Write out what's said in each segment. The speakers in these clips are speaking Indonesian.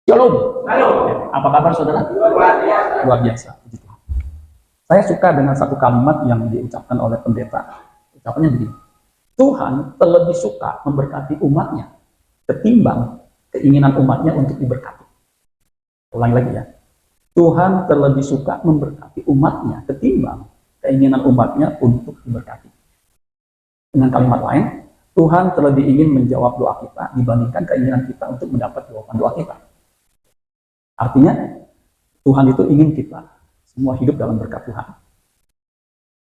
Shalom. Halo. Apa kabar saudara? Luar biasa. Puji Tuhan. Saya suka dengan satu kalimat yang diucapkan oleh pendeta. Ucapannya begini. Tuhan terlebih suka memberkati umatnya ketimbang keinginan umatnya untuk diberkati. Ulangi lagi ya. Tuhan terlebih suka memberkati umatnya ketimbang keinginan umatnya untuk diberkati. Dengan kalimat lain, Tuhan terlebih ingin menjawab doa kita dibandingkan keinginan kita untuk mendapat jawaban doa kita. Artinya, Tuhan itu ingin kita semua hidup dalam berkat Tuhan.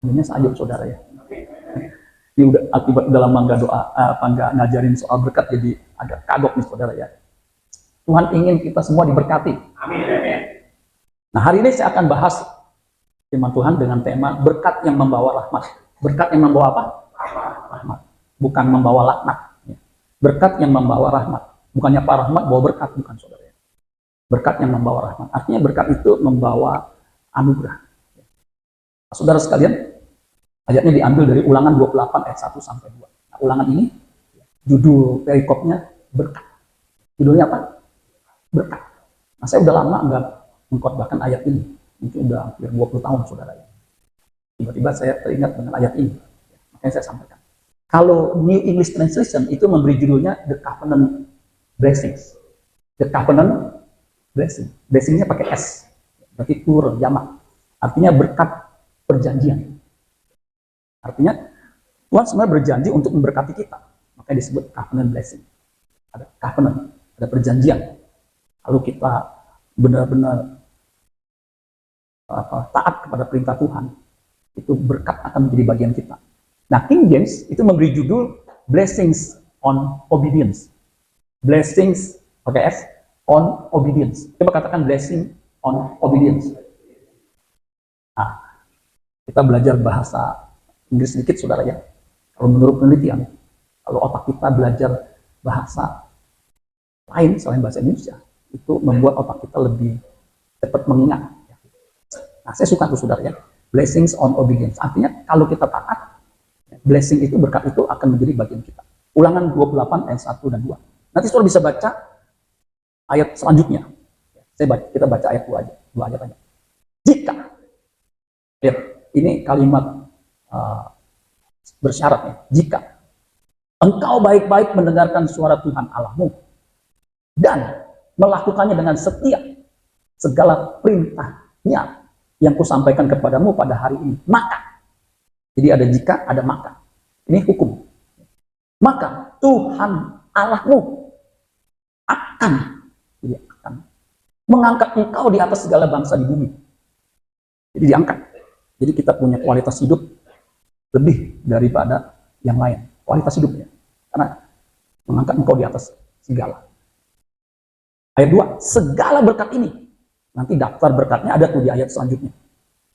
Sebenarnya sayang saudara ya. Ini udah akibat dalam mangga doa, nggak ngajarin soal berkat, jadi agak kagok nih saudara ya. Tuhan ingin kita semua diberkati. Amin. Nah, hari ini saya akan bahas firman Tuhan dengan tema berkat yang membawa rahmat. Berkat yang membawa apa? Rahmat. Bukan membawa laknat. Berkat yang membawa rahmat. Bukannya Pak Rahmat bawa berkat, bukan saudara. Berkat yang membawa rahmat. Artinya berkat itu membawa anugerah. Saudara sekalian, ayatnya diambil dari Ulangan 28 ayat 1 sampai 2. Nah, Ulangan ini judul perikopnya berkat. Judulnya apa? Berkat. Nah, saya udah lama enggak mengkhotbahkan ayat ini. Mungkin udah hampir 20 tahun saudara. Tiba-tiba saya teringat dengan ayat ini. Makanya saya sampaikan. Kalau New English Translation itu memberi judulnya The Covenant Blessings. The Covenant Blessing. Blessingnya pakai S. Berarti plural, jamak. Artinya berkat perjanjian. Artinya Tuhan sebenarnya berjanji untuk memberkati kita. Makanya disebut covenant blessing. Ada covenant, ada perjanjian. Kalau kita benar-benar taat kepada perintah Tuhan, itu berkat akan menjadi bagian kita. Nah, King James itu memberi judul Blessings on Obedience. Blessings, pakai S, on obedience. Coba katakan blessing on obedience. Nah, kita belajar bahasa Inggris sedikit saudara ya. Kalau menurut penelitian, kalau otak kita belajar bahasa lain selain bahasa Indonesia, itu membuat otak kita lebih cepat mengingat. Nah, saya suka tuh saudara ya. Blessings on obedience. Artinya kalau kita taat, blessing itu, berkat itu akan menjadi bagian kita. Ulangan 28 ayat 1 dan 2. Nanti saudara bisa baca ayat selanjutnya. Kita baca ayat 2 aja. 2 ayat aja. Jika, lihat, ini kalimat bersyarat ya. Jika engkau baik-baik mendengarkan suara Tuhan Allahmu dan melakukannya dengan setia segala perintahnya yang kusampaikan kepadamu pada hari ini, maka, jadi ada jika, ada maka. Ini hukum. Maka Tuhan Allahmu akan mengangkat engkau di atas segala bangsa di bumi. Jadi diangkat. Jadi kita punya kualitas hidup lebih daripada yang lain. Kualitas hidupnya. Karena mengangkat engkau di atas segala. Ayat 2. Segala berkat ini. Nanti daftar berkatnya ada tuh di ayat selanjutnya.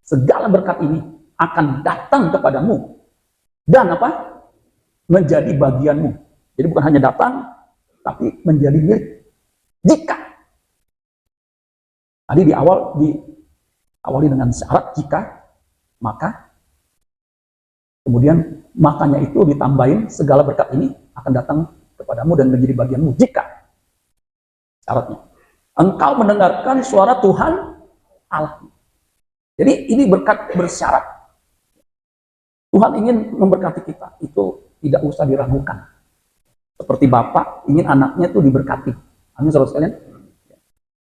Segala berkat ini akan datang kepadamu. Dan apa? Menjadi bagianmu. Jadi bukan hanya datang, tapi menjadi milik. Jika. Tadi diawali dengan syarat jika, maka, kemudian makanya itu ditambahin segala berkat ini akan datang kepadamu dan menjadi bagianmu jika. Syaratnya. Engkau mendengarkan suara Tuhan Allah. Jadi ini berkat bersyarat. Tuhan ingin memberkati kita. Itu tidak usah diragukan. Seperti Bapak ingin anaknya itu diberkati. Amin saudara sekalian.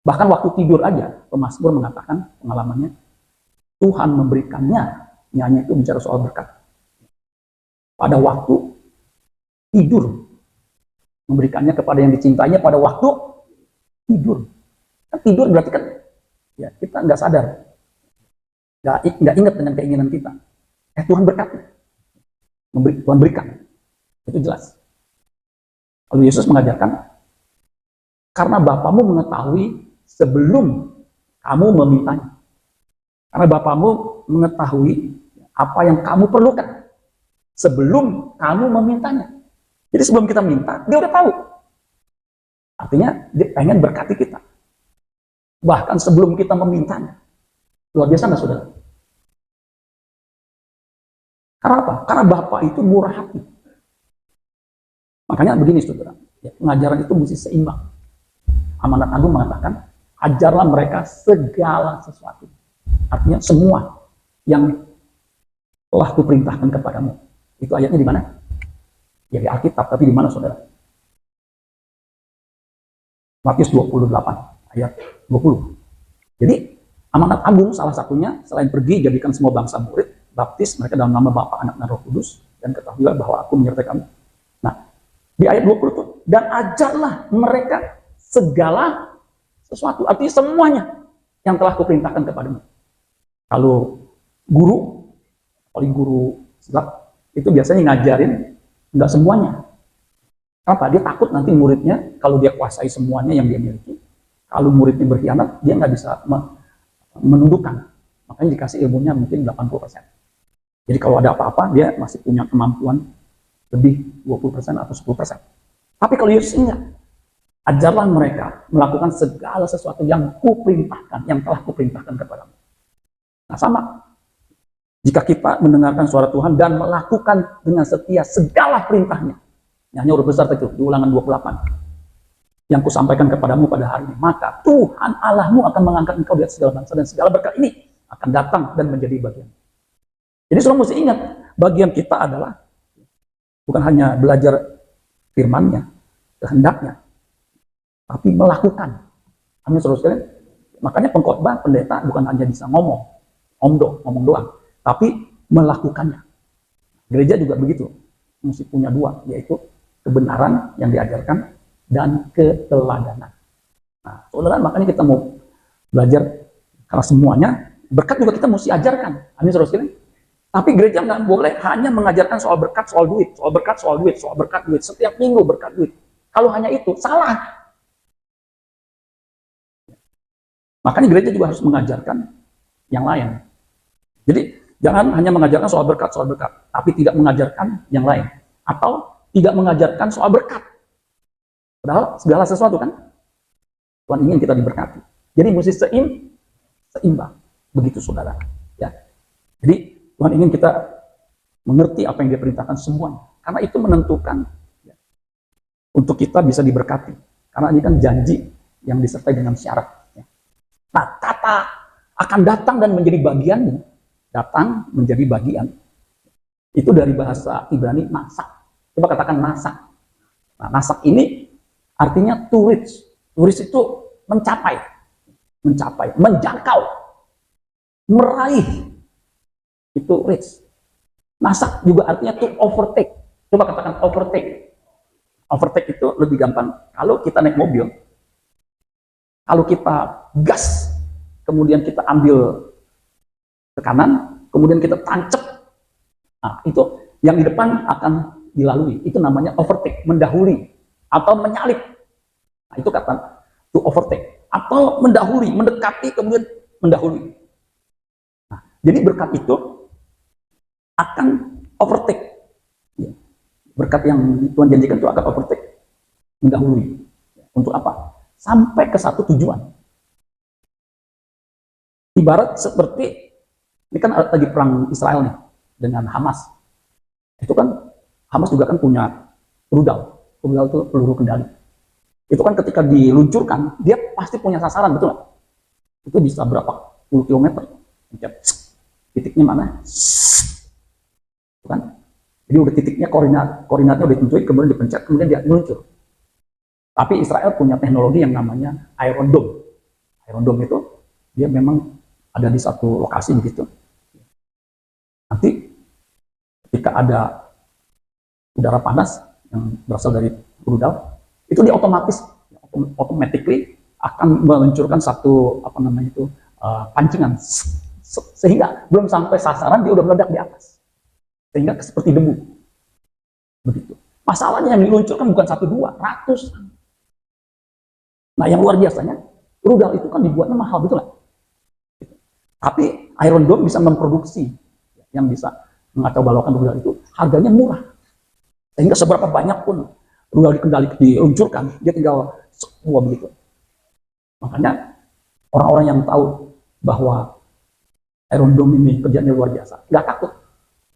Bahkan waktu tidur aja, pemazmur mengatakan pengalamannya, Tuhan memberikannya, nyanyi itu bicara soal berkat. Pada waktu tidur, memberikannya kepada yang dicintainya pada waktu tidur. Kan tidur berarti kan, ya kita nggak sadar, nggak ingat dengan keinginan kita. Tuhan berkati, Tuhan berikan, itu jelas. Lalu Yesus mengajarkan, karena Bapamu mengetahui sebelum kamu memintanya. Karena Bapamu mengetahui apa yang kamu perlukan sebelum kamu memintanya. Jadi sebelum kita minta, dia udah tahu. Artinya dia pengen berkati kita. Bahkan sebelum kita memintanya. Luar biasa nggak saudara? Karena apa? Karena Bapak itu murah hati. Makanya begini saudara, pengajaran itu mesti seimbang. Amanat Agung mengatakan, ajarlah mereka segala sesuatu. Artinya semua yang telah kuperintahkan kepadamu. Itu ayatnya di mana? Ya di Alkitab, tapi di mana saudara? Matius 28 ayat 20. Jadi amanat agung salah satunya selain pergi jadikan semua bangsa murid, baptis mereka dalam nama Bapa, Anak, dan Roh Kudus, dan ketahuilah bahwa aku menyertai kamu. Nah, di ayat 20 itu, dan ajarlah mereka segala sesuatu, artinya semuanya yang telah kuperintahkan kepadamu. Kalau guru, paling guru silat, itu biasanya ngajarin enggak semuanya. Apa? Dia takut nanti muridnya, kalau dia kuasai semuanya yang dia miliki, kalau muridnya berkhianat, dia nggak bisa menundukkan. Makanya dikasih ilmunya mungkin 80%. Jadi kalau ada apa-apa, dia masih punya kemampuan lebih 20% atau 10%. Tapi kalau Yesus enggak, ajarlah mereka melakukan segala sesuatu yang kuperintahkan, yang telah kuperintahkan kepadamu. Nah sama, jika kita mendengarkan suara Tuhan dan melakukan dengan setia segala perintahnya, hanya huruf besar itu di Ulangan 28, yang kusampaikan kepadamu pada hari ini, maka Tuhan Allahmu akan mengangkat engkau di atas segala bangsa, dan segala berkat ini akan datang dan menjadi bagian. Jadi saudara mesti ingat, bagian kita adalah bukan hanya belajar firman-Nya, kehendaknya, tapi melakukan. Amin saudara sekalian. Makanya pengkhotbah, pendeta bukan hanya bisa ngomong doang, tapi melakukannya. Gereja juga begitu, mesti punya dua, yaitu kebenaran yang diajarkan dan keteladanan. Nah, saudara, makanya kita mau belajar karena semuanya berkat juga kita mesti ajarkan. Amin saudara sekalian. Tapi gereja nggak boleh hanya mengajarkan soal berkat, soal duit, soal berkat, soal duit, soal berkat, duit. Setiap minggu berkat, duit. Kalau hanya itu, salah. Makanya gereja juga harus mengajarkan yang lain. Jadi, jangan hanya mengajarkan soal berkat, tapi tidak mengajarkan yang lain. Atau tidak mengajarkan soal berkat. Padahal segala sesuatu kan, Tuhan ingin kita diberkati. Jadi mesti seimbang. Begitu saudara. Ya. Jadi, Tuhan ingin kita mengerti apa yang dia perintahkan semuanya. Karena itu menentukan ya, untuk kita bisa diberkati. Karena ini kan janji yang disertai dengan syarat. Ya. Nah, kata akan datang dan menjadi bagianmu, datang menjadi bagian. Itu dari bahasa Ibrani nasak. Coba katakan nasak. Nah, nasak ini artinya to reach. To reach itu mencapai, menjangkau, meraih. Itu reach. Nasak juga artinya to overtake. Coba katakan overtake. Overtake itu lebih gampang. Kalau kita naik mobil, kalau kita gas, kemudian kita ambil ke kanan, kemudian kita tancap, nah, itu yang di depan akan dilalui. Itu namanya overtake, mendahului atau menyalip. Nah, itu kata to overtake atau mendahului, mendekati kemudian mendahului. Nah, jadi berkat itu akan overtake. Ya. Berkat yang Tuhan janjikan itu akan overtake, mendahului. Untuk apa? Sampai ke satu tujuan. Ibarat seperti, ini kan lagi perang Israel nih, dengan Hamas. Itu kan, Hamas juga kan punya rudal. Rudal itu peluru kendali. Itu kan ketika diluncurkan, dia pasti punya sasaran, betul nggak? Itu bisa berapa puluh kilometer. Titiknya mana? Kan? Jadi udah titiknya, koordinatnya udah ditentuin, kemudian dipencet, kemudian dia meluncur. Tapi Israel punya teknologi yang namanya Iron Dome. Iron Dome itu dia memang ada di satu lokasi begitu. Nanti ketika ada udara panas yang berasal dari rudal, itu dia automatically akan meluncurkan satu pancingan, sehingga belum sampai sasaran dia udah meledak di atas. Sehingga seperti debu. Begitu. Masalahnya yang diluncurkan bukan 1, 2, ratusan. Nah, yang luar biasanya, rudal itu kan dibuatnya mahal, betul nggak? Tapi Iron Dome bisa memproduksi, yang bisa mengacau balaukan rudal itu, harganya murah. Sehingga seberapa banyak pun rudal diluncurkan, dia tinggal semua begitu. Makanya, orang-orang yang tahu bahwa Iron Dome ini kerjanya luar biasa, nggak takut.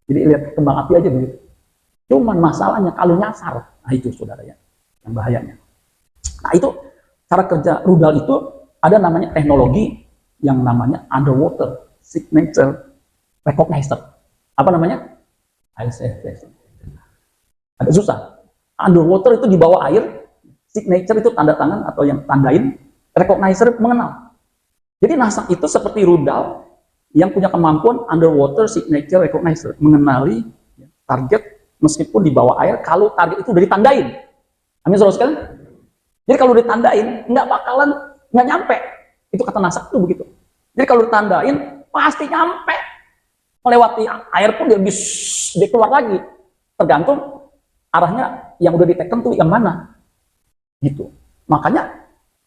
Jadi lihat kembang api aja begitu. Cuman masalahnya kalau nyasar, nah itu saudara ya, yang bahayanya. Nah itu cara kerja rudal itu ada namanya teknologi yang namanya underwater signature recognizer. Apa namanya? ISF. Agak susah. Underwater itu di bawah air, signature itu tanda tangan atau yang tandain, recognizer mengenal. Jadi NASA itu seperti rudal yang punya kemampuan underwater signature recognizer, mengenali target meskipun di bawah air kalau target itu udah ditandain. Amin, saudara sekalian. Jadi kalau ditandain nggak nyampe. Itu kata NASA itu begitu. Jadi kalau ditandain pasti nyampe. Melewati air pun dia keluar lagi. Tergantung arahnya yang udah diteken tuh yang mana. Gitu. Makanya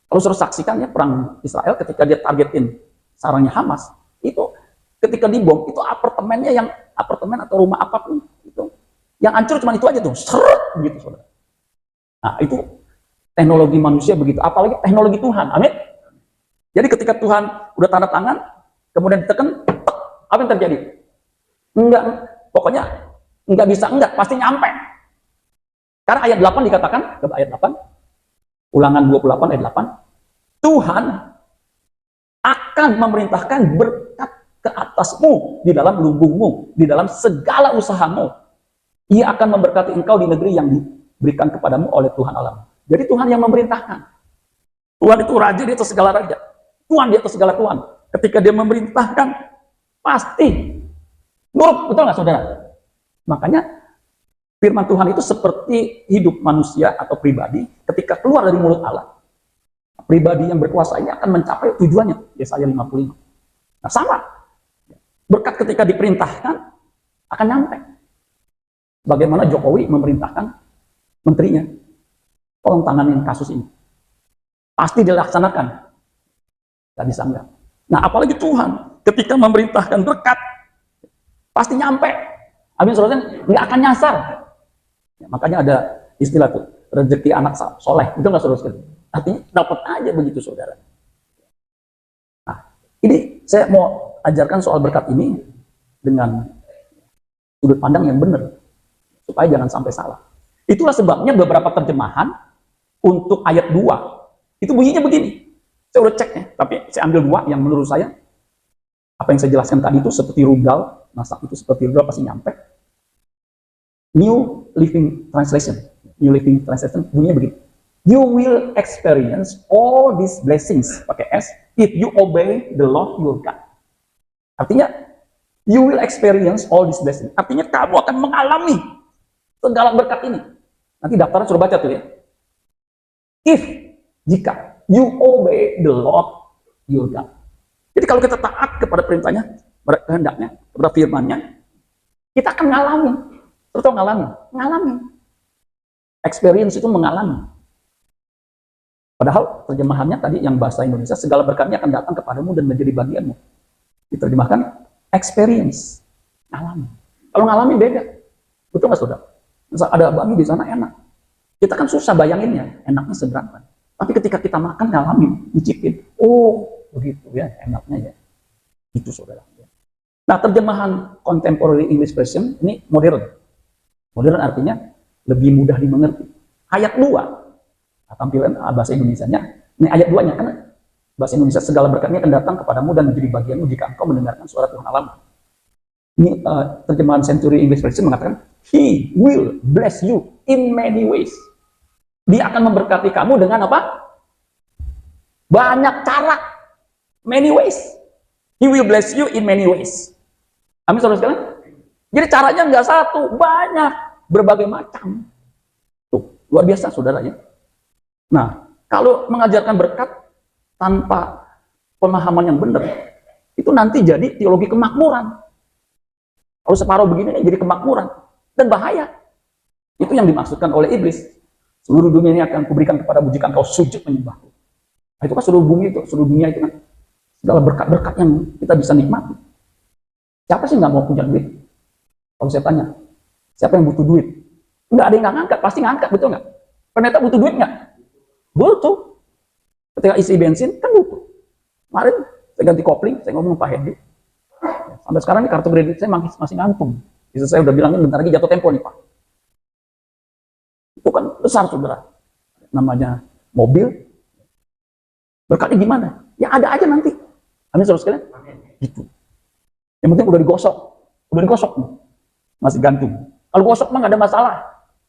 kalau suruh saksikan ya perang Israel ketika dia targetin sarangnya Hamas, itu ketika dibom itu apartemen atau rumah apapun itu yang hancur cuma itu aja tuh, seret gitu saudara. Nah itu teknologi manusia begitu, apalagi teknologi Tuhan, amin. Jadi ketika Tuhan udah tanda tangan, kemudian ditekan, apa yang terjadi? Pokoknya pasti nyampe. Karena ayat 8 dikatakan, coba ayat 8, Ulangan 28 ayat 8, Tuhan akan memerintahkan berkat ke atasmu di dalam lumbungmu, di dalam segala usahamu. Ia akan memberkati engkau di negeri yang diberikan kepadamu oleh Tuhan Allah. Jadi Tuhan yang memerintahkan. Tuhan itu raja di atas segala raja. Tuhan di atas segala Tuhan. Ketika dia memerintahkan, pasti nurut, betul nggak saudara? Makanya firman Tuhan itu seperti hidup manusia atau pribadi ketika keluar dari mulut Allah. Pribadi yang berkuasa ini akan mencapai tujuannya. Yesaya 55. Nah sama. Berkat ketika diperintahkan akan nyampe. Bagaimana Jokowi memerintahkan menterinya, tolong tanganin kasus ini. Pasti dilaksanakan. Gak bisa enggak. Nah apalagi Tuhan ketika memerintahkan berkat pasti nyampe. Amin, saudara, nggak akan nyasar. Ya, makanya ada istilah tuh, rezeki anak soleh. Itu nggak saudara? Artinya dapat aja begitu saudara. Nah, ini saya mau ajarkan soal berkat ini dengan sudut pandang yang benar, supaya jangan sampai salah. Itulah sebabnya beberapa terjemahan untuk ayat 2 itu bunyinya begini. Saya udah cek ya, tapi saya ambil 2 yang menurut saya apa yang saya jelaskan tadi itu seperti rudal, NASA itu seperti rudal pasti nyampe. New Living Translation bunyinya begini. You will experience all these blessings, pakai S, if you obey the Lord your God. Artinya, you will experience all these blessings. Artinya kamu akan mengalami segala berkat ini. Nanti daftarnya suruh baca tuh ya. Jika you obey the Lord your God. Jadi kalau kita taat kepada perintahnya, kehendaknya, kepada firman-Nya, kita akan ngalamin. Terus ngalamin. Experience itu mengalami. Padahal terjemahannya tadi yang bahasa Indonesia, segala berkatnya akan datang kepadamu dan menjadi bagianmu. Diterjemahkan experience, ngalamin. Kalau ngalamin beda. Betul nggak saudara? Misal ada bami di sana enak. Kita kan susah bayanginnya, enaknya seberapa. Tapi ketika kita makan, ngalamin, nyicipin. Oh, begitu ya, enaknya ya. Itu saudara. Nah, terjemahan Contemporary English Version ini modern. Modern artinya lebih mudah dimengerti. Ayat 2, tampilan bahasa Indonesianya. Ini ayat 2-nya, kan bahasa Indonesia segala berkatnya akan datang kepadamu dan menjadi bagianmu jika engkau mendengarkan suara Tuhan Allah. Ini terjemahan Century English Version mengatakan, He will bless you in many ways. Dia akan memberkati kamu dengan apa? Banyak cara. Many ways. He will bless you in many ways. Amin, saudara sekalian. Jadi caranya nggak satu, banyak, berbagai macam. Tuh, luar biasa saudara ya. Nah, kalau mengajarkan berkat tanpa pemahaman yang benar, itu nanti jadi teologi kemakmuran. Kalau separuh begini jadi kemakmuran dan bahaya. Itu yang dimaksudkan oleh iblis. Seluruh dunia ini akan kuberikan kepadamu jika engkau sujud menyembahku. Nah, itu kan seluruh bumi itu, seluruh dunia itu kan segala berkat-berkat yang kita bisa nikmati. Siapa sih nggak mau punya duit? Kalau saya tanya, siapa yang butuh duit? Nggak ada yang nggak ngangkat, pasti ngangkat, betul nggak? Pendeta butuh duit nggak? Butuh. Ketika isi bensin, kan butuh. Kemarin saya ganti kopling, saya ngomong Pak Hendy. Sampai sekarang ini kartu kredit saya masih ngantung. Bisa saya udah bilangin bentar lagi jatuh tempo nih Pak. Itu kan besar saudara. Namanya mobil, Berkatnya gimana? Ya ada aja nanti. Amin saudara sekalian. Gitu. Yang penting udah digosok, masih gantung. Kalau gosok mah nggak ada masalah.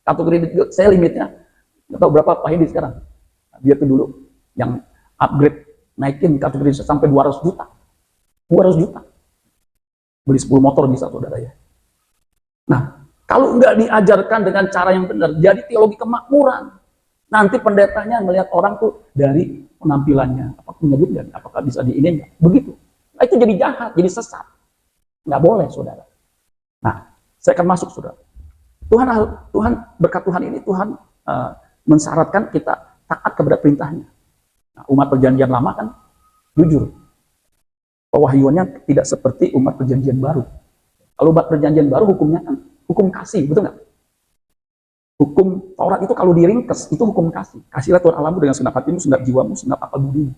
Kartu kredit saya limitnya, nggak tahu berapa Pak Hedi sekarang. Dia tuh dulu yang upgrade naikin kartu kredit sampai 200 juta. 200 juta. Beli 10 motor bisa saudara ya. Nah, kalau nggak diajarkan dengan cara yang benar, jadi teologi kemakmuran. Nanti pendetanya melihat orang tuh dari penampilannya, apakah punya duit, apakah bisa diinin, begitu. Nah, itu jadi jahat, jadi sesat. Nggak boleh, saudara. Nah, saya akan masuk, saudara. Tuhan berkat Tuhan ini, Tuhan mensyaratkan kita taat kepada perintahnya. Nah, umat perjanjian lama kan, jujur, pewahyuannya tidak seperti umat perjanjian baru. Kalau umat perjanjian baru hukumnya kan hukum kasih, betul nggak? Hukum Taurat itu kalau diringkes, itu hukum kasih. Kasihlah Tuhan Allahmu dengan segenap hatimu, segenap jiwamu, segenap akal budimu.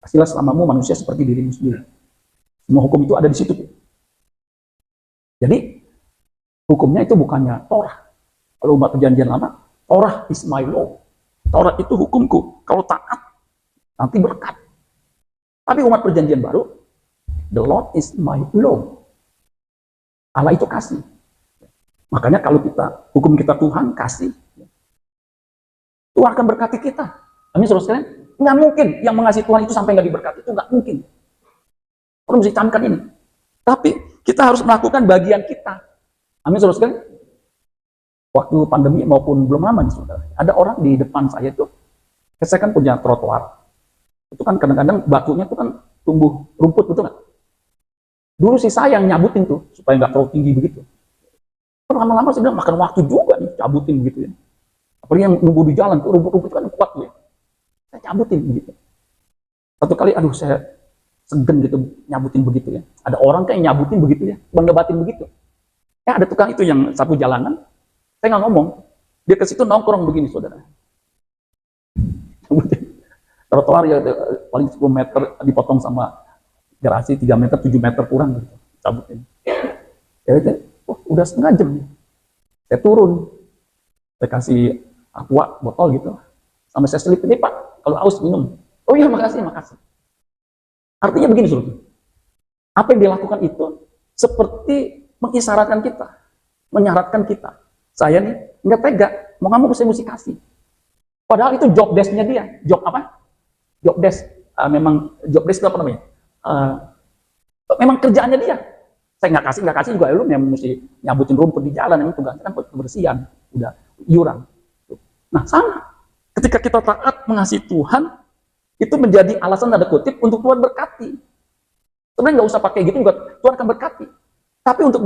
Kasihlah selamamu manusia seperti dirimu sendiri. Semua hukum itu ada di situ. Jadi, hukumnya itu bukannya Torah. Kalau umat perjanjian lama, Torah is my law. Taurat itu hukumku. Kalau taat, nanti berkat. Tapi umat perjanjian baru, the Lord is my law. Allah itu kasih. Makanya kalau hukum kita Tuhan kasih, Tuhan akan berkati kita. Amin, saudara sekalian. Nggak mungkin yang mengasihi Tuhan itu sampai nggak diberkati, itu nggak mungkin. Perlu mesti camkan ini. Tapi kita harus melakukan bagian kita. Amin, saudara sekalian. Waktu pandemi maupun belum lama nih, saudara, ada orang di depan saya tuh, saya kan punya trotoar. Itu kan kadang-kadang batunya itu kan tumbuh rumput, betul nggak? Dulu sih saya yang nyabutin tuh supaya nggak terlalu tinggi begitu. Lama-lama saya bilang makan waktu juga nih cabutin begitu ya. Apalagi yang nunggu di jalan tuh rumput-rumput kan kuat tuh ya. Saya cabutin begitu. Satu kali aduh saya segen gitu nyabutin begitu ya. Ada orang kayak nyabutin begitu ya, ngebatin begitu. Ya ada tukang itu yang sapu jalanan. Saya nggak ngomong. Dia ke situ nongkrong begini saudara. Trotoar ya paling 10 meter dipotong sama garasi 3 meter, 7 meter kurang gitu. Cabutin. Ya itu, udah setengah jam nih. Saya turun. Saya kasih aqua botol gitu. Sampai saya selipin, nih Pak, kalau haus minum. Oh iya makasih. Artinya begini suruh. Apa yang dilakukan itu seperti mengisyaratkan kita, menyaratkan kita. Saya nih nggak tega, mau nggak mau saya mesti kasih. Padahal itu job desk-nya dia. Job apa? Job desk. Memang job desk itu apa namanya? Memang kerjaannya dia. Saya nggak kasih juga, lu yang mesti nyabutin rumput di jalan, yang tugasnya kan buat kebersihan, udah iuran. Nah sama, ketika kita taat mengasihi Tuhan, itu menjadi alasan tanda kutip untuk Tuhan berkati. Sebenarnya nggak usah pakai gitu juga, Tuhan akan berkati. Tapi untuk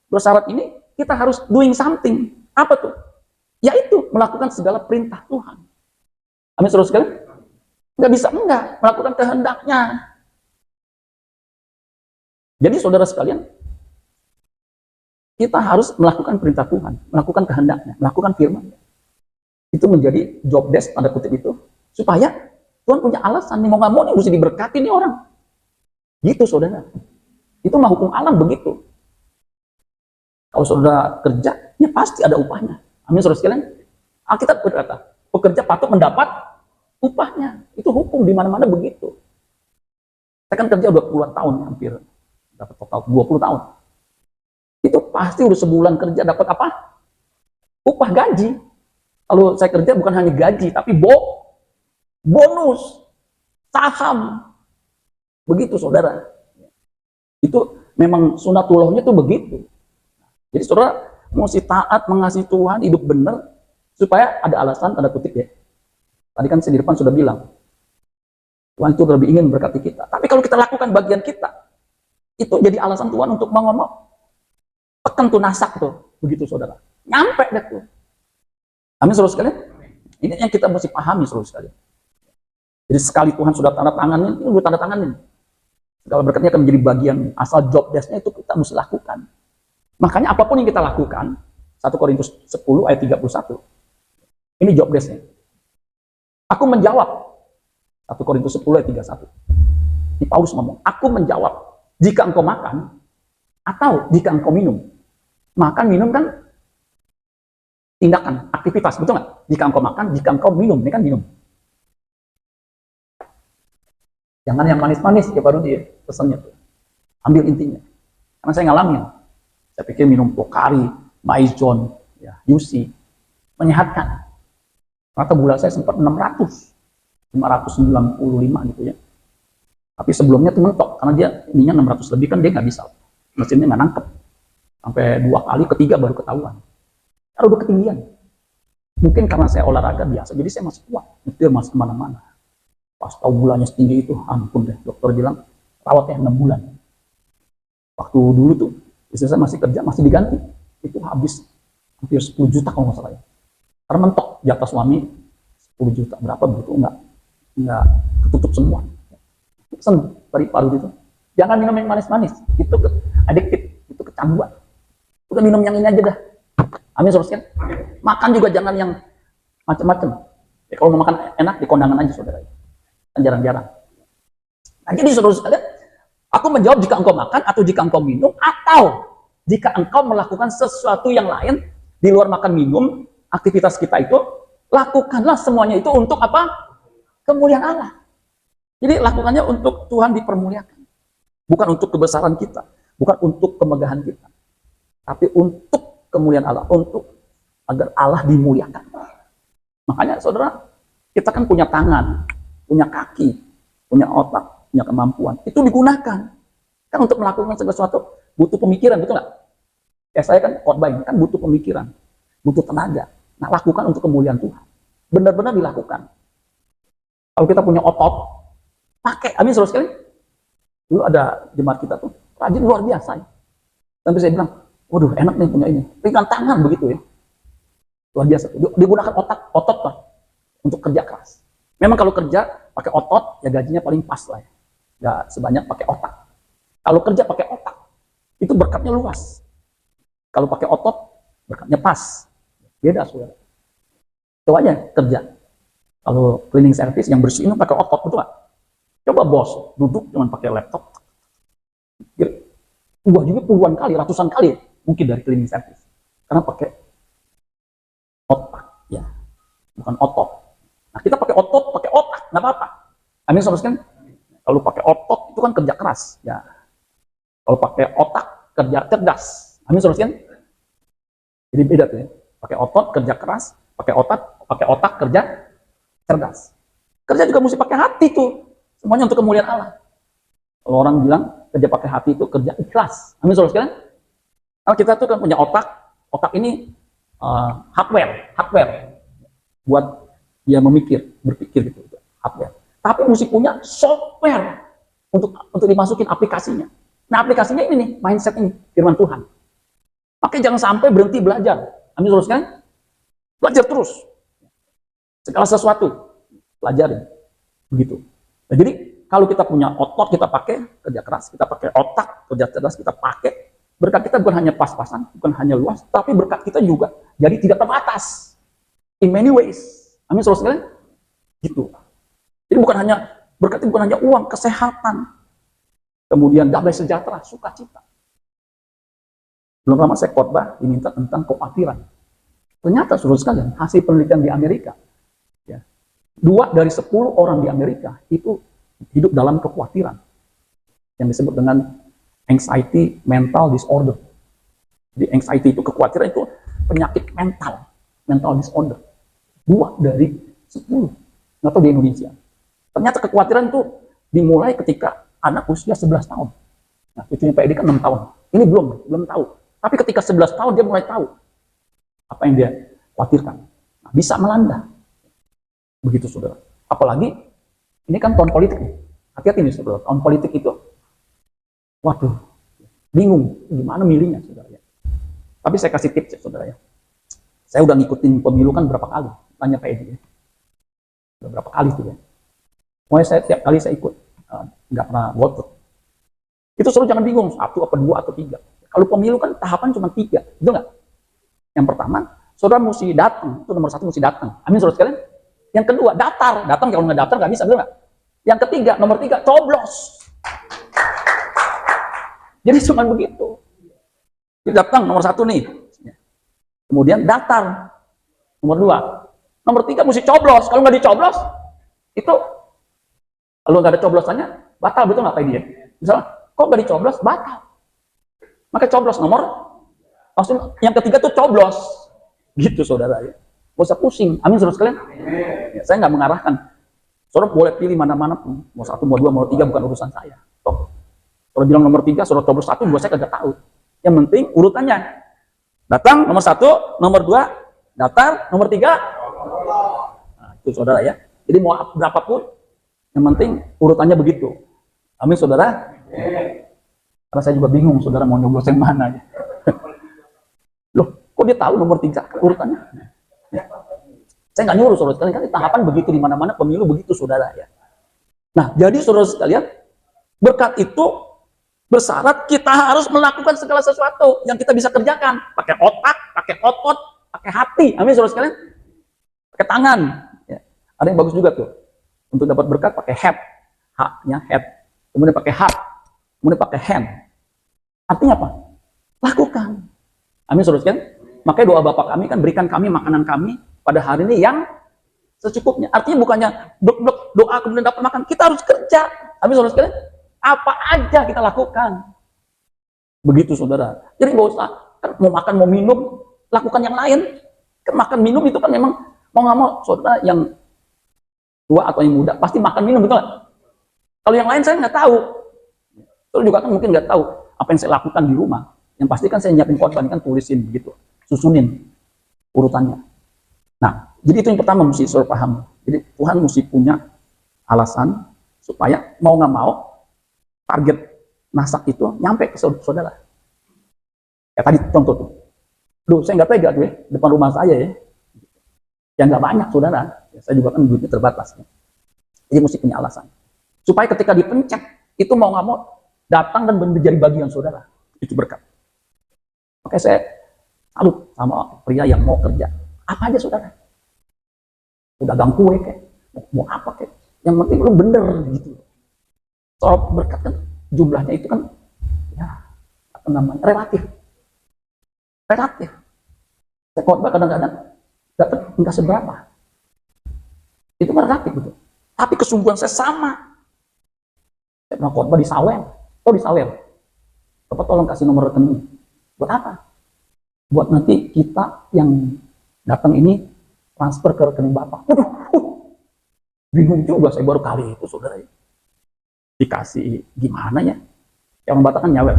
bersyarat ini, kita harus doing something. Apa tuh? Yaitu melakukan segala perintah Tuhan. Amin, saudara sekalian? Nggak bisa melakukan kehendaknya. Jadi saudara sekalian, kita harus melakukan perintah Tuhan, melakukan kehendaknya, melakukan firman. Itu menjadi job desk tanda kutip itu, supaya Tuhan punya alasan nih, mau nggak mau nih mesti diberkati nih orang. Gitu saudara. Itu mah hukum alam begitu. Kalau saudara kerja, ya pasti ada upahnya. Amin saudara sekalian. Alkitab berkata, pekerja patut mendapat upahnya. Itu hukum di mana-mana begitu. Saya kan kerja udah puluhan tahun hampir. Dapat total 20 tahun. Itu pasti udah sebulan kerja dapat apa? Upah gaji. Kalau saya kerja bukan hanya gaji, tapi bonus, saham. Begitu saudara. Itu memang sunatullahnya tuh begitu. Jadi saudara mesti taat mengasihi Tuhan, hidup benar, supaya ada alasan tanda kutip ya. Tadi kan saya di depan sudah bilang, Tuhan itu lebih ingin berkati kita. Tapi kalau kita lakukan bagian kita, itu jadi alasan Tuhan untuk ngomong, tekan tuh nasak tuh, begitu saudara. Nyampe deh tuh. Amin saudara sekalian. Ini yang kita mesti pahami saudara sekalian. Jadi sekali Tuhan sudah tanda tanganin, ini udah tanda tanganin. Segala berkatnya akan menjadi bagian, asal job desk-nya itu kita mesti lakukan. Makanya apapun yang kita lakukan, 1 Korintus 10 ayat 31. Ini job desk-nya. Aku menjawab, 1 Korintus 10 ayat 31. Di Paulus ngomong, aku menjawab, jika engkau makan, atau jika engkau minum. Makan, minum kan tindakan, aktivitas, betul nggak? Jika engkau makan, jika engkau minum, ini kan minum. Jangan yang manis-manis ya baru dia pesannya tuh. Ambil intinya. Karena saya ngalamin. Saya pikir minum Pocari, Maison, ya, UC menyehatkan. Ternyata gula saya sempat 600, 595 gitu ya. Tapi sebelumnya tuh mentok karena dia ininya 600 lebih kan dia nggak bisa. Mesinnya nggak nangkep. Sampai 2 kali, ketiga baru ketahuan. Kalau udah ketinggian. Mungkin karena saya olahraga biasa, jadi saya masih kuat. Nyetir masih kemana-mana. Pas tahu gulanya setinggi itu, ampun deh. Dokter bilang, rawatnya 6 bulan. Waktu dulu tuh, istri saya masih kerja, masih diganti. Itu habis hampir 10 juta kalau nggak salah ya. Karena mentok jatah suami 10 juta. Berapa begitu? Nggak ketutup semua. Pesen dari paru itu. Jangan minum yang manis-manis. Itu adiktif, itu kecanduan. Udah minum yang ini aja dah. Amin, saudara. Makan juga jangan yang macam-macam. Ya, kalau mau makan enak di kondangan aja, saudara. Kan jarang-jarang. Nah, jadi saudara sekalian, aku menjawab jika engkau makan atau jika engkau minum atau jika engkau melakukan sesuatu yang lain di luar makan minum, aktivitas kita itu, lakukanlah semuanya itu untuk apa? Kemuliaan Allah. Jadi lakukannya untuk Tuhan dipermuliakan. Bukan untuk kebesaran kita, bukan untuk kemegahan kita. Tapi untuk kemuliaan Allah, untuk agar Allah dimuliakan. Makanya saudara, kita kan punya tangan, punya kaki, punya otak, punya kemampuan. Itu digunakan. Kan untuk melakukan segala sesuatu butuh pemikiran, betul nggak? Ya saya kan khotbah ini kan butuh pemikiran, butuh tenaga. Nah, lakukan untuk kemuliaan Tuhan. Benar-benar dilakukan. Kalau kita punya otot, pakai. Amin, saudara sekalian. Dulu ada jemaat kita tuh rajin luar biasa. Ya. Sampai saya bilang, waduh enak nih punya ini. Ringan tangan begitu ya. Luar biasa. Digunakan otot lah untuk kerja keras. Memang kalau kerja pakai otot, ya gajinya paling pas lah ya. Nggak sebanyak pakai otak. Kalau kerja pakai otak, itu berkatnya luas. Kalau pakai otot, berkatnya pas. Beda, saudara. Coba aja kerja. Kalau cleaning service yang bersihin pakai otot, betul nggak? Coba bos, duduk cuman pakai laptop. Ubah juga puluhan kali, ratusan kali mungkin dari cleaning service. Karena pakai otak, ya. Bukan otot. Nah, kita pakai otot, pakai otak, nggak apa-apa. Amin, saudara sekalian. Kalau pakai otot itu kan kerja keras, ya. Kalau pakai otak kerja cerdas. Amin, saudara sekalian. Jadi beda tuh ya. Pakai otot kerja keras, pakai otak kerja cerdas. Kerja juga mesti pakai hati tuh. Semuanya untuk kemuliaan Allah. Kalau orang bilang kerja pakai hati itu kerja ikhlas. Amin, saudara sekalian. Kalau kita tuh kan punya otak ini hardware buat dia berpikir gitu, hardware. Tapi mesti punya software untuk dimasukin aplikasinya. Nah, aplikasinya ini nih, mindset ini, firman Tuhan. Makanya jangan sampai berhenti belajar. Amin, saudara sekalian. Belajar terus. Segala sesuatu pelajarin. Begitu. Nah, jadi kalau kita punya otot, kita pakai kerja keras, kita pakai otak, kerja cerdas, kita pakai. Berkat kita bukan hanya pas-pasan, bukan hanya luas, tapi berkat kita juga jadi tidak terbatas. In many ways. Amin, saudara sekalian. Gitu. Jadi berkat itu bukan hanya uang, kesehatan, kemudian damai sejahtera, sukacita. Belum lama saya khotbah diminta tentang kekhawatiran. Ternyata saudara sekalian, hasil penelitian di Amerika, ya, 2 dari 10 orang di Amerika itu hidup dalam kekhawatiran yang disebut dengan anxiety mental disorder. Jadi anxiety itu, kekhawatiran itu penyakit mental disorder. 2 dari 10. Nggak tahu di Indonesia. Ternyata kekhawatiran itu dimulai ketika anak usia 11 tahun. Nah, cucunya Pak Edi kan 6 tahun. Ini belum tahu. Tapi ketika 11 tahun dia mulai tahu apa yang dia khawatirkan. Nah, bisa melanda. Begitu, saudara. Apalagi ini kan tahun politik nih. Hati-hati nih, saudara. Tahun politik itu, waduh, bingung gimana milihnya, saudara ya. Tapi saya kasih tips ya, saudara ya. Saya udah ngikutin pemilu kan berapa kali. Tanya Pak Edi ya. Berapa kali tuh ya. Pokoknya saya tiap kali saya ikut. Nggak pernah golput. Itu selalu jangan bingung, 1 apa 2 atau 3. Kalau pemilu kan tahapan cuma 3, betul nggak? Yang pertama, saudara mesti datang. Itu nomor 1 mesti datang. Amin, saudara sekalian. Yang kedua, datang. Kalau nggak daftar nggak bisa, betul nggak? Yang ketiga, nomor 3, coblos. Jadi cuma begitu. Jadi datang, nomor 1 nih. Kemudian daftar, nomor 2. Nomor 3 mesti coblos. Kalau nggak dicoblos, itu Kalau nggak ada coblosannya, batal, betul nggak Pak Edi ya? Misalnya, kok nggak dicoblos, batal. Maka coblos nomor, maksudnya yang ketiga tuh coblos. Gitu saudara ya. Gak usah pusing, amin saudara sekalian. Ya, saya nggak mengarahkan. Saudara boleh pilih mana-mana pun, mau satu, mau dua, mau tiga, bukan urusan saya. Toh, saudara bilang nomor tiga, saudara coblos satu, dua, saya kagak tahu. Yang penting urutannya. Datang nomor satu, nomor dua, daftar, nomor tiga. Nah, itu saudara ya. Jadi mau berapapun, yang penting urutannya begitu. Amin saudara. Karena saya juga bingung saudara mau nyoblos yang mana ya. Loh, kok dia tahu nomor tiga urutannya? Ya. Saya nggak nyuruh saudara sekalian, kan tahapan begitu di mana-mana pemilu begitu saudara ya. Nah, jadi saudara sekalian, berkat itu bersyarat kita harus melakukan segala sesuatu yang kita bisa kerjakan, pakai otak, pakai otot, pakai hati. Amin saudara sekalian. Pakai tangan. Ya. Ada yang bagus juga tuh. Untuk dapat berkat pakai head, haknya head. Kemudian pakai heart, kemudian pakai hand. Artinya apa? Lakukan. Amin saudara sekalian. Makanya doa Bapak kami kan, berikan kami makanan kami pada hari ini yang secukupnya. Artinya bukannya doa kemudian dapat makan, kita harus kerja. Amin saudara sekalian. Apa aja kita lakukan. Begitu saudara. Jadi nggak usah kan mau makan mau minum, lakukan yang lain. Kan makan minum itu kan memang mau nggak mau saudara yang tua atau yang muda pasti makan minum, betul nggak? Kalau yang lain saya nggak tahu. Saudara juga kan mungkin nggak tahu apa yang saya lakukan di rumah. Yang pasti kan saya nyiapin khotbah, kan tulisin begitu, susunin urutannya. Nah, jadi itu yang pertama mesti saudara paham. Jadi Tuhan mesti punya alasan supaya mau nggak mau target masak itu nyampe ke saudara. Ya tadi contoh tuh. Duh, saya nggak tega tuh ya, depan rumah saya ya. Ya nggak banyak saudara. Ya, saya juga kan duitnya terbatas. Ya. Jadi mesti punya alasan. Supaya ketika dipencet, itu mau nggak mau datang dan menjadi bagian saudara. Itu berkat. Oke, saya salut sama pria yang mau kerja. Apa aja saudara. Udah gang kue kayak, mau apa kayak. Yang penting lu bener gitu. Soal berkat kan jumlahnya itu kan ya apa namanya relatif. Saya khotbah kadang-kadang dapat enggak seberapa. Itu kan relatif betul. Tapi kesungguhan saya sama. Saya pernah khotbah di Sawer. Oh di Sawer. Bapak tolong kasih nomor rekening. Buat apa? Buat nanti kita yang datang ini transfer ke rekening Bapak. Bingung juga saya baru kali itu saudara. Dikasih gimana ya? Yang orang Batak kan nyawer.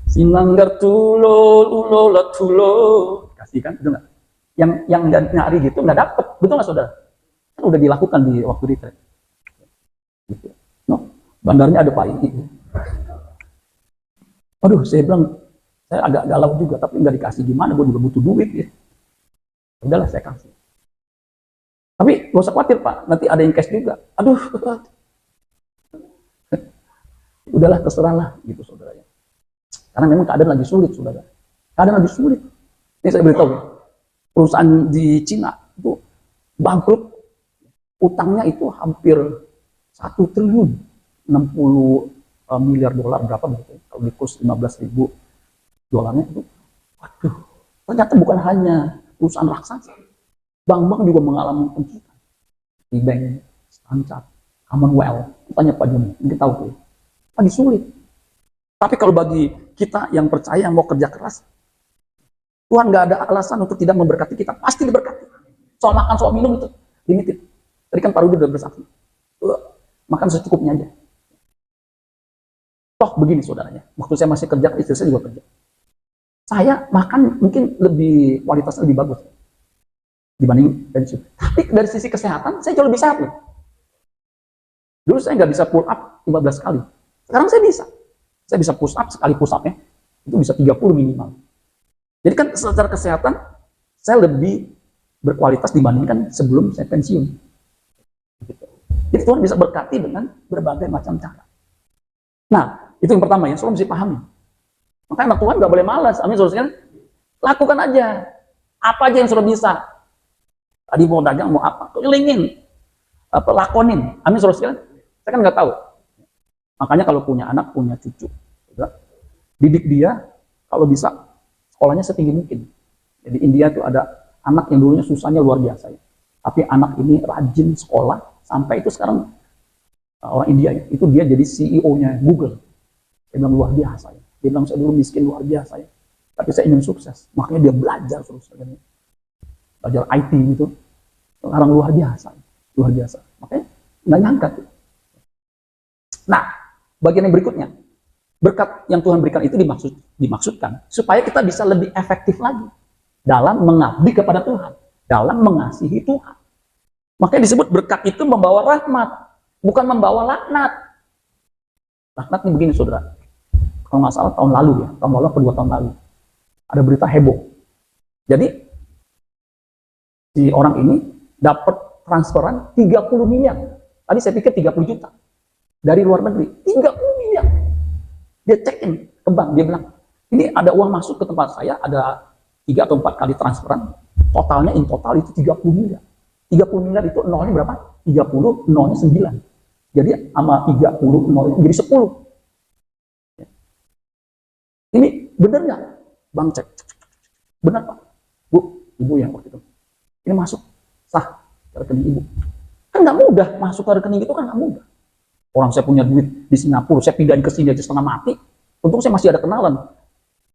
Sinanggar tulo ulola tulo. Kasih kan, betul nggak? Yang nyari gitu nggak dapet, betul nggak saudara? Kan udah dilakukan di waktu retret. Gitu. No, bandarnya ada Pak ini. Aduh, saya bilang saya agak galau juga, tapi nggak dikasih gimana? Gue juga butuh duit ya. Udahlah saya kasih. Tapi gak usah khawatir Pak, nanti ada yang cash juga. Aduh. Udahlah terserahlah gitu saudara ya. Karena memang keadaan lagi sulit saudara. Keadaan lagi sulit. Ini saya beritahu ya. Perusahaan di Cina itu bangkrut. Utangnya itu hampir 1 triliun 60 miliar dolar berapa begitu. Kalau di kurs 15.000 dolarnya itu. Waduh. Ternyata bukan hanya perusahaan raksasa. Bank-bank juga mengalami pencitraan. Di bank, Standard, Commonwealth. Tanya Pak Joni, mungkin tahu tuh. Lagi sulit. Tapi kalau bagi kita yang percaya, yang mau kerja keras, Tuhan nggak ada alasan untuk tidak memberkati kita. Pasti diberkati. Soal makan, soal minum itu limited. Tadi kan Pak Rudi udah bersaksi. Makan secukupnya aja. Toh begini saudaranya. Waktu saya masih kerja, istri saya juga kerja. Saya makan mungkin lebih, kualitasnya lebih bagus dibanding pensiun. Tapi dari sisi kesehatan, saya jauh lebih sehat loh. Dulu saya nggak bisa pull up 15 kali. Sekarang saya bisa. Saya bisa push up, sekali push up ya, itu bisa 30 minimal. Jadi kan secara kesehatan, saya lebih berkualitas dibandingkan sebelum saya pensiun. Gitu. Jadi Tuhan bisa berkati dengan berbagai macam cara. Nah, itu yang pertama ya, saudara mesti pahami. Makanya anak Tuhan nggak boleh malas. Amin, saudara. Lakukan aja. Apa aja yang saudara bisa. Tadi mau dagang, mau apa, kelilingin. Apa, lakonin. Amin, saudara. Saya kan nggak tahu. Makanya kalau punya anak, punya cucu, didik dia kalau bisa sekolahnya setinggi mungkin. Jadi India tuh ada anak yang dulunya susahnya luar biasa ya. Tapi anak ini rajin sekolah sampai itu sekarang orang India itu, dia jadi CEO-nya Google. Dia bilang luar biasa ya. Dia bilang saya dulu miskin luar biasa ya, tapi saya ingin sukses. Makanya dia belajar terus, belajar IT gitu. Sekarang luar biasa, luar biasa. Makanya nggak nyangka tuh. Nah, bagian yang berikutnya, berkat yang Tuhan berikan itu dimaksudkan supaya kita bisa lebih efektif lagi dalam mengabdi kepada Tuhan, dalam mengasihi Tuhan. Makanya disebut berkat itu membawa rahmat, bukan membawa laknat. Laknat ini begini saudara, kalau nggak salah tahun lalu ya, tahun lalu atau 2 tahun lalu, ada berita heboh. Jadi si orang ini dapat transferan 30 miliar. Tadi saya pikir 30 juta dari luar negeri, 30 miliar. Dia check-in ke bank, dia bilang, ini ada uang masuk ke tempat saya, ada 3 atau 4 kali transferan, totalnya in total itu 30 miliar. 30 miliar itu nolnya berapa? 30, nolnya 9. Jadi sama 30, nol itu jadi 10. Ini benar nggak? Bang cek. Benar Pak? Bu, ibu yang waktu itu. Ini masuk, sah ke rekening ibu. Kan nggak mudah, masuk ke rekening itu kan nggak mudah. Orang saya punya duit di Singapura, saya pindahin ke sini aja setengah mati. Untung saya masih ada kenalan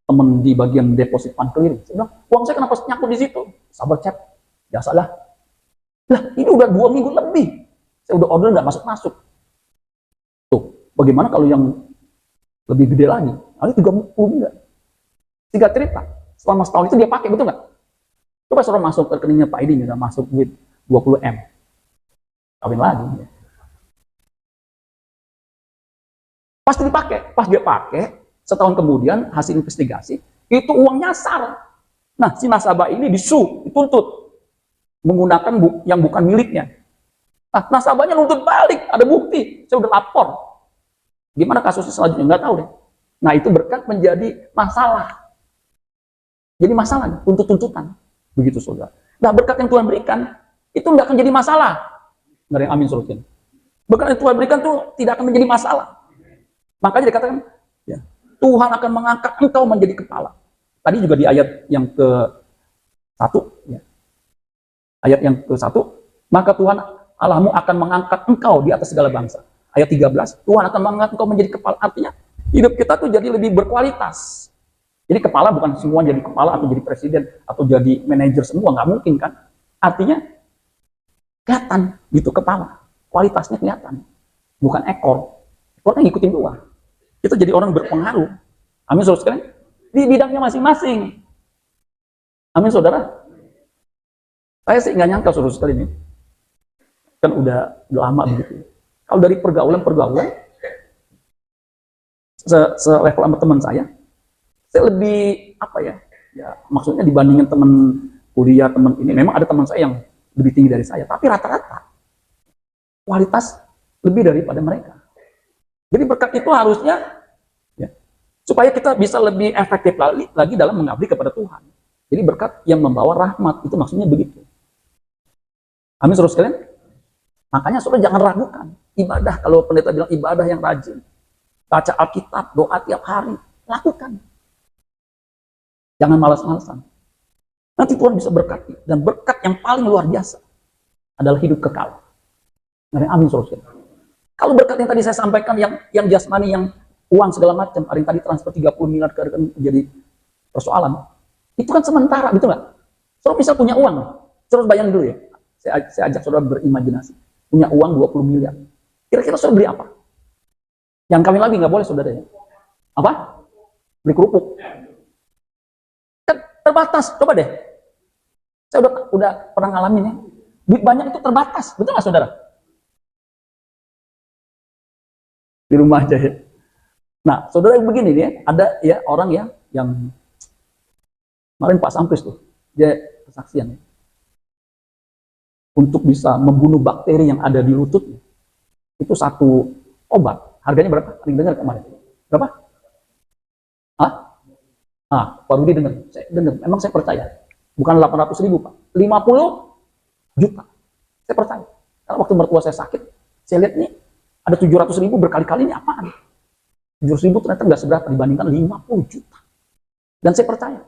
temen di bagian deposit fund clearing. Saya bilang, uang saya kenapa nyangkut di situ? Sabar cek, biasalah. Lah, ini udah 2 minggu lebih. Saya udah order nggak masuk-masuk. Tuh, bagaimana kalau yang lebih gede lagi? Kali 30 miliar. 3 cerita. Selama setahun itu dia pakai, betul nggak? Coba suruh masuk ke rekeningnya Pak Edi, udah masuk duit 20 M. Kawin lagi. Ya. Pasti dipakai. Pas dia pakai, setahun kemudian hasil investigasi, itu uang nyasar. Nah, si nasabah ini dituntut menggunakan yang bukan miliknya. Nah, nasabahnya nuntut balik, ada bukti, saya udah lapor. Gimana kasusnya selanjutnya? Nggak tahu deh. Nah, itu berkat menjadi masalah. Jadi masalah, tuntut-tuntutan. Begitu, saudara. Nah, berkat yang Tuhan berikan, itu nggak akan jadi masalah. Nggak ada yang amin, suruhin. Berkat yang Tuhan berikan tuh tidak akan menjadi masalah. Makanya dikatakan, ya, Tuhan akan mengangkat engkau menjadi kepala. Tadi juga di ayat yang ke-1, ya. Ayat yang ke-1, maka Tuhan Allahmu akan mengangkat engkau di atas segala bangsa. Ayat 13, Tuhan akan mengangkat engkau menjadi kepala. Artinya, hidup kita tuh jadi lebih berkualitas. Jadi kepala bukan semua jadi kepala atau jadi presiden atau jadi manajer semua, nggak mungkin kan. Artinya, kelihatan gitu kepala. Kualitasnya kelihatan. Bukan ekor. Ekornya ngikutin doang. Kita jadi orang berpengaruh. Amin, saudara sekalian. Di bidangnya masing-masing. Amin, saudara. Saya sih nggak nyangka, saudara sekalian ini. Kan udah lama begitu. Kalau dari pergaulan, selevel sama teman saya lebih apa ya? Ya, maksudnya dibandingin teman kuliah, teman ini, memang ada teman saya yang lebih tinggi dari saya, tapi rata-rata kualitas lebih daripada mereka. Jadi berkat itu harusnya ya, supaya kita bisa lebih efektif lagi dalam mengabdi kepada Tuhan. Jadi berkat yang membawa rahmat, itu maksudnya begitu. Amin, saudara sekalian. Makanya saudara jangan ragukan ibadah. Kalau pendeta bilang ibadah yang rajin, baca Alkitab, doa tiap hari, lakukan. Jangan malas-malasan. Nanti Tuhan bisa berkati. Dan berkat yang paling luar biasa adalah hidup kekal. Amin, saudara. Kalau berkat yang tadi saya sampaikan, yang jasmani, yang uang segala macam, hari tadi transfer 30 miliar ke rekening jadi persoalan. Itu kan sementara, betul nggak? Saudara bisa punya uang, terus bayangin dulu ya. Saya ajak saudara berimajinasi. Punya uang 20 miliar. Kira-kira saudara beli apa? Yang kawin lagi nggak boleh, saudara ya. Apa? Beli kerupuk. Kan terbatas, coba deh. Saya udah pernah ngalamin ya. Duit banyak itu terbatas, betul nggak saudara? Di rumah aja ya. Nah, saudara begini nih, ada ya orang ya yang kemarin Pak Sampris tuh, dia kesaksian ya. Untuk bisa membunuh bakteri yang ada di lututnya. Itu satu obat. Harganya berapa? Ada yang dengar kemarin? Berapa? Hah? Ah, Pak Rudi dengar. Saya dengar. Emang saya percaya. Bukan 800.000, Pak. 50 juta. Saya percaya. Karena waktu mertua saya sakit, saya lihat nih, ada 700.000 berkali-kali, ini apaan? 700.000 ternyata nggak seberapa dibandingkan 50 juta. Dan saya percaya.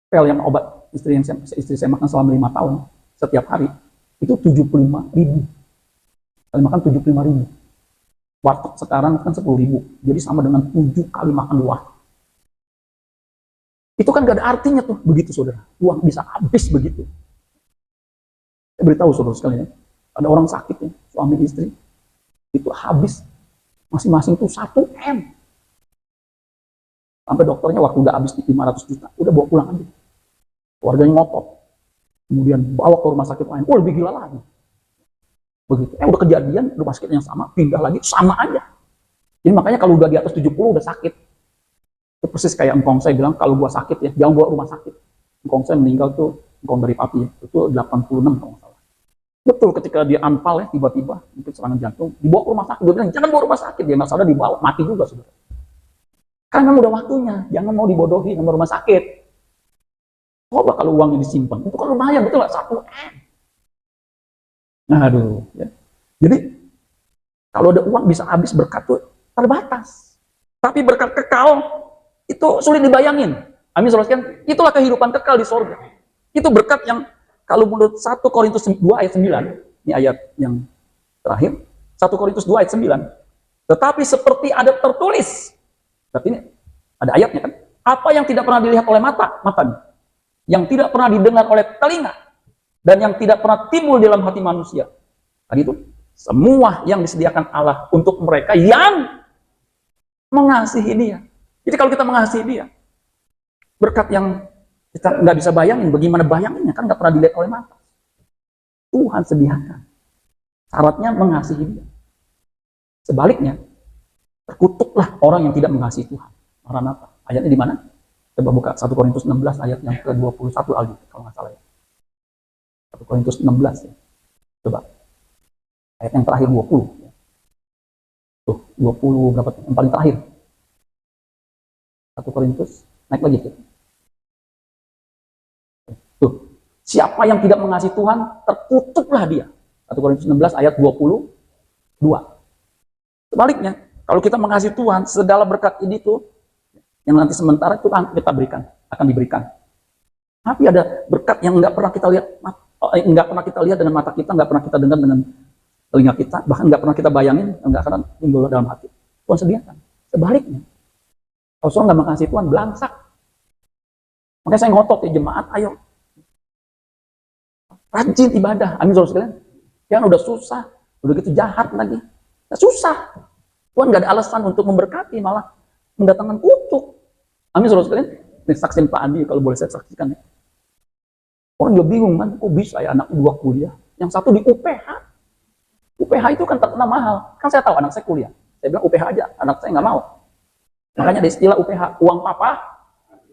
Pel yang obat istri saya makan selama 5 tahun, setiap hari, itu 75.000. Kali makan 75.000. Warteg sekarang kan 10.000, jadi sama dengan 7 kali makan di warteg. Itu kan gak ada artinya tuh begitu saudara. Uang bisa habis begitu. Saya beritahu saudara sekalian, ada orang sakit ya, suami istri, itu habis masing-masing tuh 1 M. Sampai dokternya waktu udah habis 500 juta, udah bawa pulang aja. Keluarganya ngotot. Kemudian bawa ke rumah sakit lain, lebih gila lagi. Begitu. Udah kejadian, rumah sakit yang sama, pindah lagi, sama aja. Jadi makanya kalau udah di atas 70 udah sakit. Itu persis kayak engkong saya bilang, kalau gua sakit ya, jangan bawa rumah sakit. Engkong saya meninggal tuh, engkong dari papi ya, itu 86 kalau nggak salah. Betul, ketika dia anfal ya, tiba-tiba, mungkin serangan jantung, dibawa ke rumah sakit. Dia bilang, jangan bawa rumah sakit. Dia masalah dibawa, mati juga saudara. Karena udah waktunya, jangan mau dibodohi sama rumah sakit. Coba kalau uangnya disimpan, itu kan lumayan, betul nggak? 1 M. Nah, aduh. Ya. Jadi, kalau ada uang bisa habis, berkat tuh terbatas. Tapi berkat kekal, itu sulit dibayangin. Amin, saudara sekalian. Itulah kehidupan kekal di sorga. Itu berkat yang, kalau menurut 1 Korintus 2 ayat 9, ini ayat yang terakhir, 1 Korintus 2 ayat 9, tetapi seperti ada tertulis, berarti ini ada ayatnya kan, apa yang tidak pernah dilihat oleh matanya, yang tidak pernah didengar oleh telinga, dan yang tidak pernah timbul dalam hati manusia. Tadi itu, semua yang disediakan Allah untuk mereka yang mengasihi dia. Jadi kalau kita mengasihi dia, berkat yang kita nggak bisa bayangin, bagaimana bayanginnya, kan nggak pernah dilihat oleh mata. Tuhan sediakan. Syaratnya mengasihi dia. Sebaliknya, terkutuklah orang yang tidak mengasihi Tuhan. Maranatha. Ayatnya di mana? Coba buka 1 Korintus 16 ayat yang ke-21 Aldi, kalau nggak salah ya. 1 Korintus 16 ya. Coba. Ayat yang terakhir 20. Tuh, 20 berapa? Yang paling terakhir. 1 Korintus, naik lagi tuh. Tuh, siapa yang tidak mengasihi Tuhan, terkutuklah dia. 1 Korintus 16 ayat 22. Sebaliknya, kalau kita mengasihi Tuhan, segala berkat ini tuh, yang nanti sementara itu akan diberikan. Tapi ada berkat yang nggak pernah kita lihat, dengan mata kita, nggak pernah kita dengar dengan telinga kita, bahkan nggak pernah kita bayangin, nggak akan timbul dalam hati. Tuhan sediakan. Sebaliknya, kalau seorang nggak mengasihi Tuhan, belangsak. Makanya saya ngotot ya jemaat, ayo rajin ibadah. Amin, saudara sekalian. Jangan udah susah, udah gitu jahat lagi. Nggak susah. Tuhan nggak ada alasan untuk memberkati, malah mendatangkan kutuk. Amin, saudara sekalian. Ini saksiin Pak Andi, kalau boleh saya saksikan ya. Orang juga bingung kan, kok bisa ya anak 2 kuliah, yang satu di UPH. UPH itu kan terkenal mahal. Kan saya tahu anak saya kuliah. Saya bilang UPH aja, anak saya nggak mau. Makanya ada istilah UPH, uang papa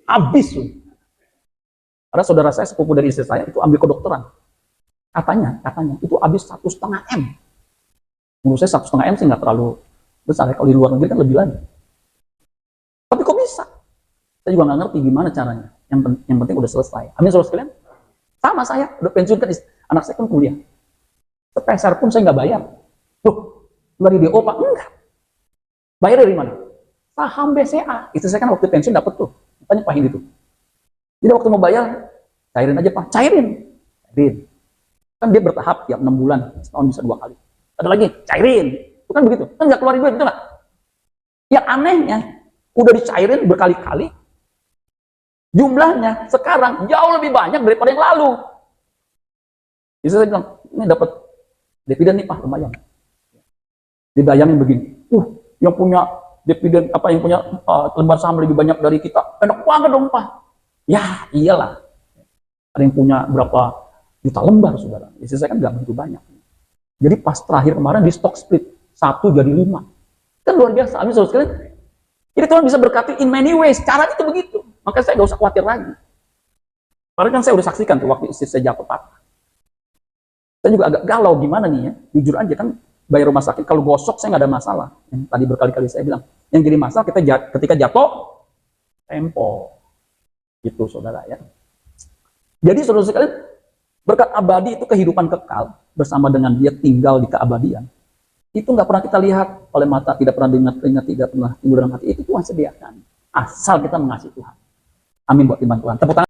habis. Karena saudara saya sepupu dari istri saya itu ambil kedokteran. Katanya itu habis 1,5 M. Menurut saya 1,5 M sih nggak terlalu besar ya. Kalau di luar negeri kan lebih lagi. Tapi kok bisa? Saya juga nggak ngerti gimana caranya. Yang penting udah selesai. Amin, saudara sekalian. Sama saya, udah pensiun kan, anak saya kan kuliah. Sepeser pun saya nggak bayar. Loh, dari DO Pak? Enggak. Bayar dari mana? Saham BCA. Itu saya kan waktu pensiun dapat tuh. Tanya Pak Hindi tuh. Jadi waktu mau bayar, cairin aja Pak. Cairin. Kan dia bertahap tiap 6 bulan. Setahun bisa 2 kali. Ada lagi, cairin. Itu kan begitu. Kan nggak keluarin duit, betul nggak? Yang anehnya, udah dicairin berkali-kali. Jumlahnya sekarang jauh lebih banyak daripada yang lalu. Jadi saya bilang, ini dapat dividen nih Pak, lumayan. Dibayangin begini, yang punya dividen, yang punya lembar saham lebih banyak dari kita, enak banget dong Pak. Ya iyalah, ada yang punya berapa juta lembar saudara. Istri saya kan nggak begitu banyak. Jadi pas terakhir kemarin di stock split 1 jadi 5, kan luar biasa. Amin, saudara sekalian. Jadi Tuhan bisa berkati in many ways. Caranya itu begitu. Maka saya nggak usah khawatir lagi. Karena kan saya udah saksikan tuh waktu istri saya jatuh patah. Saya juga agak galau gimana nih ya. Jujur aja kan bayar rumah sakit kalau gosok saya nggak ada masalah. Yang tadi berkali-kali saya bilang. Yang jadi masalah ketika jatuh tempo. Itu saudara ya. Jadi saudara sekalian, berkat abadi itu kehidupan kekal bersama dengan dia tinggal di keabadian. Itu nggak pernah kita lihat oleh mata, tidak pernah dengar telinga, tidak pernah timbul dalam hati. Itu Tuhan sediakan. Asal kita mengasihi Tuhan. Amin buat iman Tuhan. Tepuk tangan.